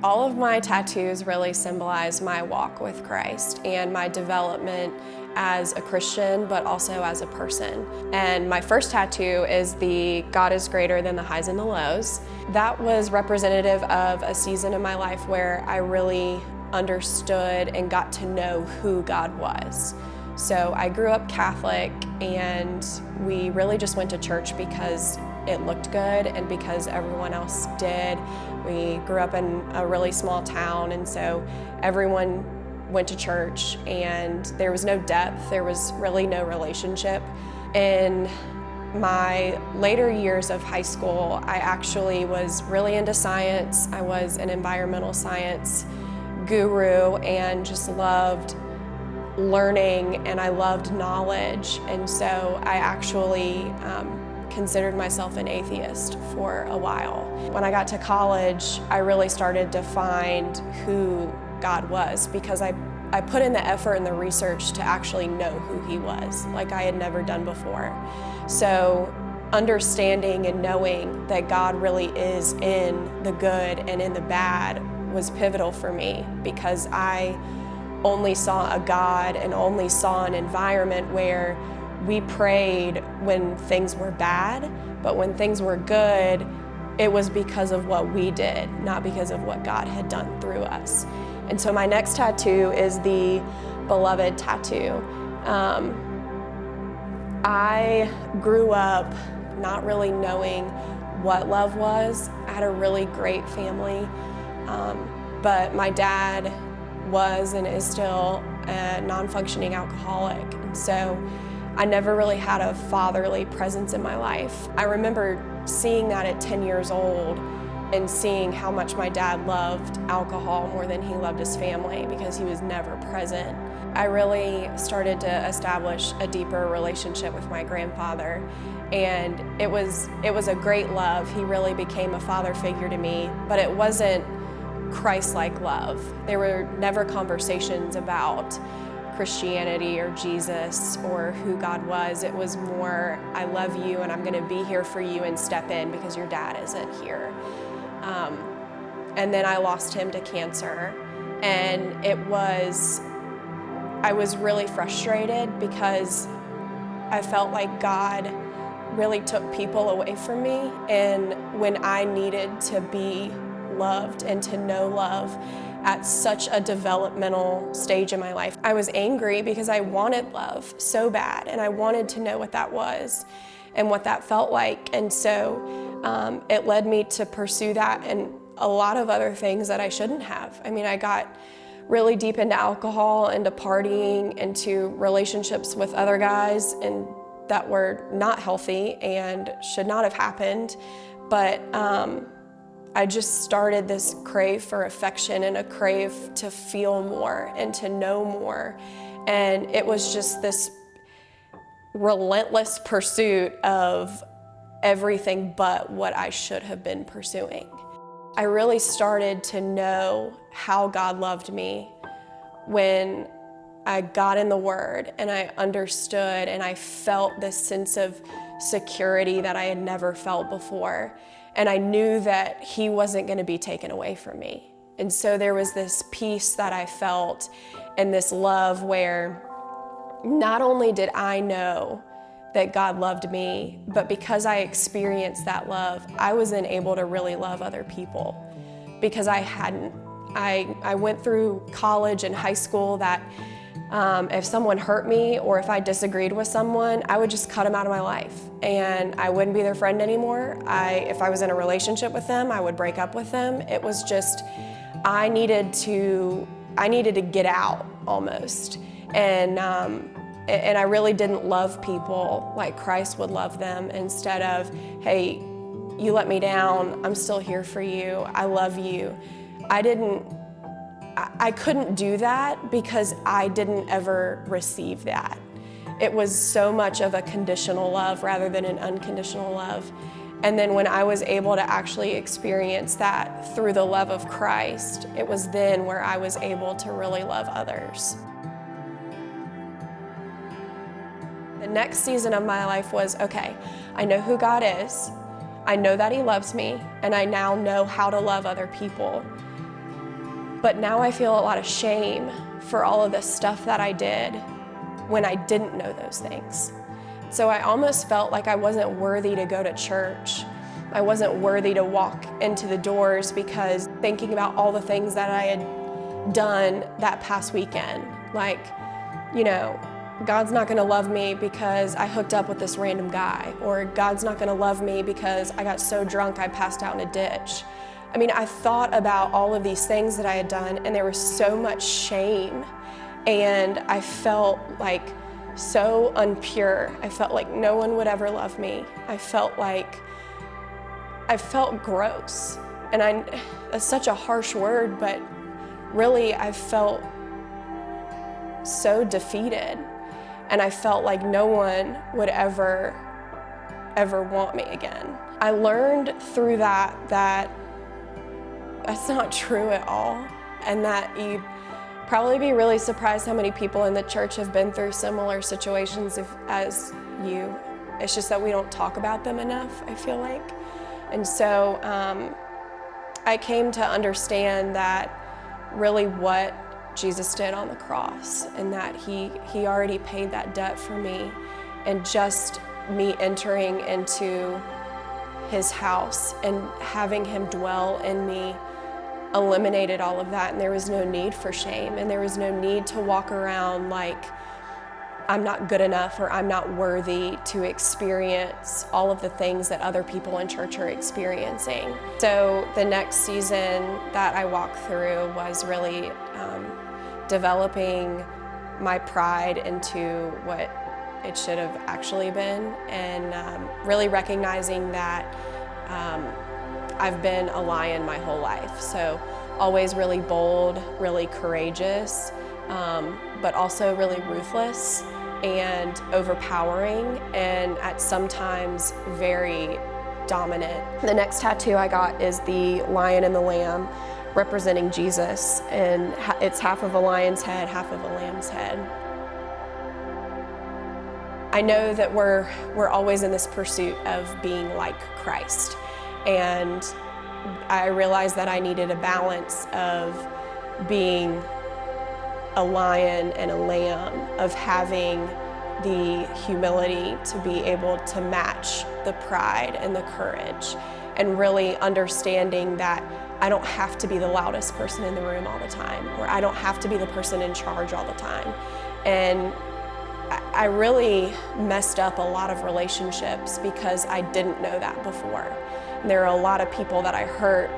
All of my tattoos really symbolize my walk with Christ and my development as a Christian, but also as a person. And my first tattoo is the God is greater than the highs and the lows. That was representative of a season in my life where I really understood and got to know who God was. So I grew up Catholic, and we really just went to church because it looked good and because everyone else did. We grew up in a really small town, and so everyone went to church, and there was no depth, there was really no relationship. In my later years of high school, I actually was really into science. I was an environmental science guru and just loved learning, and I loved knowledge, and so I actually considered myself an atheist for a while. When I got to college, I really started to find who God was, because I put in the effort and the research to actually know who He was, like I had never done before. So understanding and knowing that God really is in the good and in the bad was pivotal for me, because I only saw a God and only saw an environment where we prayed when things were bad, but when things were good, it was because of what we did, not because of what God had done through us. And so my next tattoo is the beloved tattoo. I grew up not really knowing what love was. I had a really great family, but my dad was and is still a non-functioning alcoholic, and so I never really had a fatherly presence in my life. I remember seeing that at 10 years old and seeing how much my dad loved alcohol more than he loved his family, because he was never present. I really started to establish a deeper relationship with my grandfather, and it was a great love. He really became a father figure to me, but it wasn't Christ-like love. There were never conversations about Christianity or Jesus or who God was. It was more, I love you and I'm going to be here for you and step in because your dad isn't here. And then I lost him to cancer, and I was really frustrated because I felt like God really took people away from me, and when I needed to be loved and to know love at such a developmental stage in my life. I was angry because I wanted love so bad, and I wanted to know what that was and what that felt like. And so it led me to pursue that and a lot of other things that I shouldn't have. I mean, I got really deep into alcohol, into partying, into relationships with other guys, and that were not healthy and should not have happened. But I just started this crave for affection and a crave to feel more and to know more. And it was just this relentless pursuit of everything but what I should have been pursuing. I really started to know how God loved me when I got in the Word and I understood and I felt this sense of security that I had never felt before. And I knew that He wasn't going to be taken away from me. And so there was this peace that I felt and this love where not only did I know that God loved me, but because I experienced that love, I was then able to really love other people, because I hadn't. I went through college and high school that if someone hurt me or if I disagreed with someone, I would just cut them out of my life and I wouldn't be their friend anymore. If I was in a relationship with them, I would break up with them. It was just, I needed to get out almost. And I really didn't love people like Christ would love them, instead of, hey, you let me down, I'm still here for you, I love you. I couldn't do that because I didn't ever receive that. It was so much of a conditional love rather than an unconditional love. And then when I was able to actually experience that through the love of Christ, it was then where I was able to really love others. The next season of my life was, okay, I know who God is, I know that He loves me, and I now know how to love other people. But now I feel a lot of shame for all of the stuff that I did when I didn't know those things. So I almost felt like I wasn't worthy to go to church. I wasn't worthy to walk into the doors because thinking about all the things that I had done that past weekend, like, God's not gonna love me because I hooked up with this random guy, or God's not gonna love me because I got so drunk I passed out in a ditch. I mean, I thought about all of these things that I had done, and there was so much shame, and I felt like so unpure. I felt like no one would ever love me. I felt gross. And that's such a harsh word, but really I felt so defeated. And I felt like no one would ever want me again. I learned through that that's not true at all, and that you probably be really surprised how many people in the church have been through similar situations as you. It's just that we don't talk about them enough, I feel like. And so I came to understand that really what Jesus did on the cross, and that he already paid that debt for me, and just me entering into his house and having him dwell in me eliminated all of that, and there was no need for shame, and there was no need to walk around like I'm not good enough or I'm not worthy to experience all of the things that other people in church are experiencing. So the next season that I walked through was really developing my pride into what it should have actually been, and really recognizing that I've been a lion my whole life. So always really bold, really courageous, but also really ruthless and overpowering, and at sometimes very dominant. The next tattoo I got is the lion and the lamb, representing Jesus, and it's half of a lion's head, half of a lamb's head. I know that we're always in this pursuit of being like Christ, and I realized that I needed a balance of being a lion and a lamb, of having the humility to be able to match the pride and the courage, and really understanding that I don't have to be the loudest person in the room all the time, or I don't have to be the person in charge all the time. And I really messed up a lot of relationships because I didn't know that before. And there are a lot of people that I hurt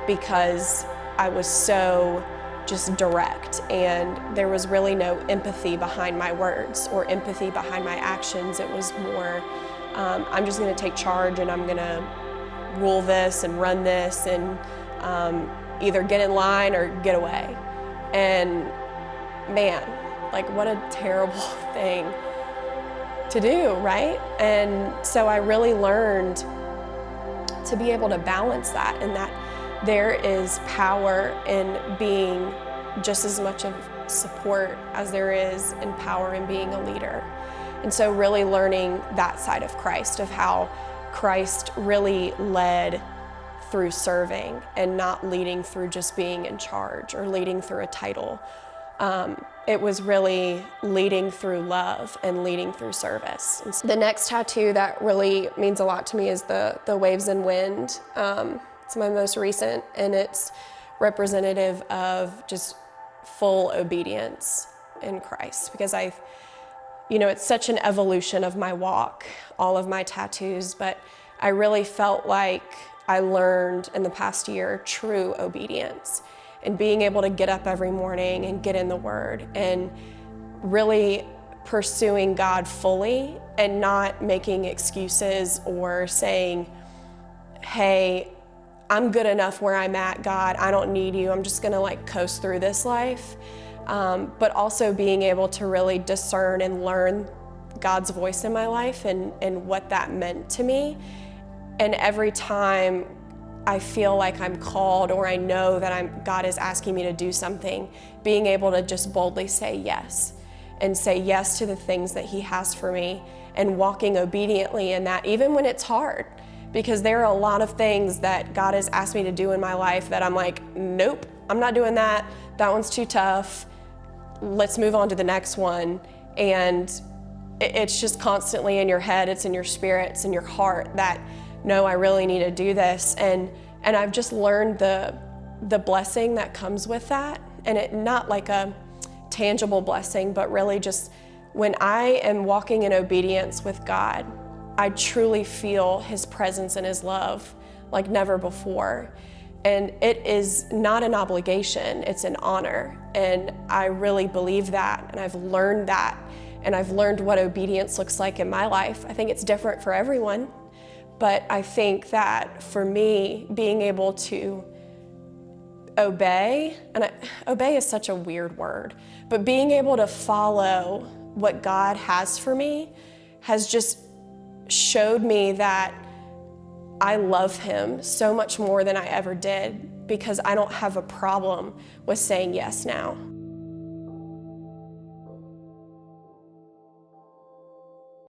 because I was so just direct, and there was really no empathy behind my words or empathy behind my actions. It was more, I'm just gonna take charge and I'm gonna rule this and run this and either get in line or get away. And man, like what a terrible thing to do, right? And so I really learned to be able to balance that, and that there is power in being just as much of support as there is in power in being a leader. And so really learning that side of Christ, of how Christ really led through serving and not leading through just being in charge or leading through a title. It was really leading through love and leading through service. And so the next tattoo that really means a lot to me is the waves and wind. It's my most recent, and it's representative of just full obedience in Christ, because it's such an evolution of my walk, all of my tattoos, but I really felt like I learned in the past year true obedience, and being able to get up every morning and get in the Word and really pursuing God fully, and not making excuses or saying, hey, I'm good enough where I'm at, God, I don't need you, I'm just gonna coast through this life. But also being able to really discern and learn God's voice in my life and what that meant to me. And every time I feel like I'm called, or I know that God is asking me to do something, being able to just boldly say yes, and say yes to the things that He has for me, and walking obediently in that, even when it's hard. because there are a lot of things that God has asked me to do in my life that I'm like, nope, I'm not doing that. That one's too tough. Let's move on to the next one. And it's just constantly in your head, it's in your spirit, it's in your heart that, no, I really need to do this. And I've just learned the blessing that comes with that. And it not like a tangible blessing, but really just when I am walking in obedience with God, I truly feel His presence and His love like never before. And it is not an obligation, it's an honor. And I really believe that, and I've learned that. And I've learned what obedience looks like in my life. I think it's different for everyone, but I think that for me, being able to obey, and obey is such a weird word, but being able to follow what God has for me has just showed me that I love Him so much more than I ever did, because I don't have a problem with saying yes now.